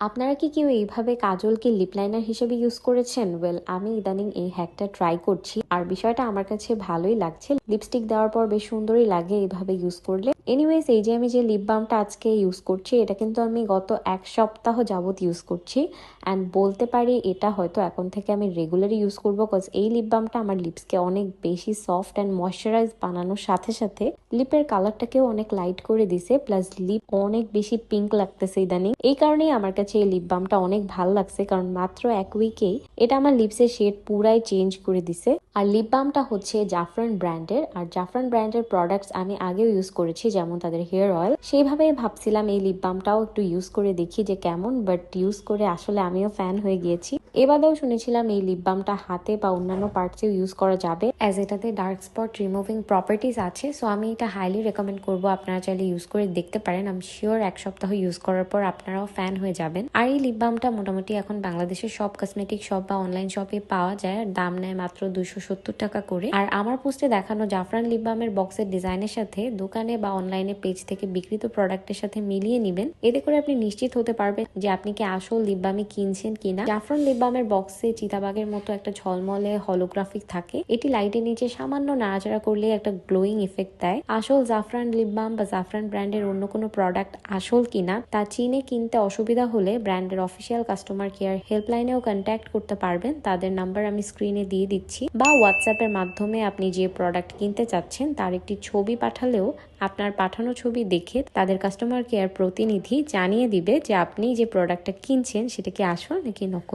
আপনারা কি কেউ এইভাবে কাজলকে লিপ লাইনার হিসেবে ইউজ করেছেন? ওয়েল, আমি ইদানিং এই হ্যাকটা ট্রাই করছি আর বিষয়টা আমার কাছে ভালোই লাগছে। লিপস্টিক দেওয়ার পর বেশ সুন্দরই লাগে এইভাবে ইউজ করলে। এনিওয়েজ, এই যে আমি যে লিপ বামটা আজকে ইউজ করছি, এটা কিন্তু আমি গত 1 সপ্তাহ যাবত ইউজ করছি। অ্যান্ড বলতে পারি এটা হয়তো এখন থেকে আমি রেগুলারই ইউজ করবো, কজ এই লিপ বামটা আমার লিপসকে অনেক বেশি সফট অ্যান্ড ময়শ্চারাইজ বানানোর সাথে সাথে লিপের কালারটাকেও অনেক লাইট করে দিছে, প্লাস লিপ অনেক বেশি পিঙ্ক লাগতেছে ইদানিং। এই কারণেই আমার কাছে এই লিপ বামটা অনেক ভালো লাগছে, কারণ মাত্র 1 উইকেই এটা আমার লিপসের শেড পুরাই চেঞ্জ করে দিছে। আর লিপ বামটা হচ্ছে জাফরান ব্র্যান্ডের, আর জাফরান ব্র্যান্ডের প্রোডাক্টস আমি আগেও ইউজ করেছি, যেমন তাদের হেয়ার অয়েল। সেইভাবেই ভাবছিলাম এই লিপ বামটাও একটু ইউজ করে দেখি যে কেমন, বাট ইউজ করে আসলে আমিও ফ্যান হয়ে গিয়েছি। এবারেও শুনেছিলাম এই লিপ বামটা হাতে বা অন্যান্য পার্টসেও ইউজ করা যাবে, অ্যাজ এটাতে ডার্ক স্পট রিমুভিং প্রপার্টিস আছে। সো আমি এটা হাইলি রেকমেন্ড করবো, আপনারা চাইলে ইউজ করে দেখতে পারেন। আমি শিওর 1 সপ্তাহ ইউজ করার পর আপনারাও ফ্যান হয়ে যাবেন। আর এই লিপ বামটা মোটামুটি এখন বাংলাদেশের সব কসমেটিক শপ বা অনলাইন শপে পাওয়া যায়, আর দাম নেয় মাত্র 270 টাকা করে। আর আমার পোস্টে দেখানো জাফরান লিপ বামের বক্সের ডিজাইনের সাথে দোকানে বা অনলাইনে পেজ থেকে বিক্রিত প্রোডাক্টের সাথে মিলিয়ে নিবেন। এতে করে আপনি নিশ্চিত হতে পারবেন যে আপনি কি আসল লিপ বামই কিনছেন কিনা। জাফরান লিপ বামের বক্সে চিতাবাগের মতো একটা ঝলমলে হলোগ্রাফিক থাকে, এটি লাইটের নিচে সামান্য নাড়াচাড়া করলে একটা গ্লোয়িং ইফেক্ট দেয়। আসল জাফরান লিপ বাম বা জাফরান ব্র্যান্ডের অন্য কোনো প্রোডাক্ট আসল কিনা তা চিনে কিনতে অসুবিধা হলে ব্র্যান্ডের অফিসিয়াল কাস্টমার কেয়ার হেল্পলাইনেও কন্ট্যাক্ট করতে পারবেন। তাদের নাম্বার আমি স্ক্রিনে দিয়ে দিচ্ছি, বা হোয়াটসঅ্যাপের মাধ্যমে আপনি যে প্রোডাক্ট কিনতে চাচ্ছেন তার একটি ছবি পাঠালেও আপনার পাঠানো ছবি দেখে তাদের কাস্টমার কেয়ার প্রতিনিধি জানিয়ে দিবে যে আপনি যে প্রোডাক্টটা কিনছেন সেটা কি আসল নাকি নকল।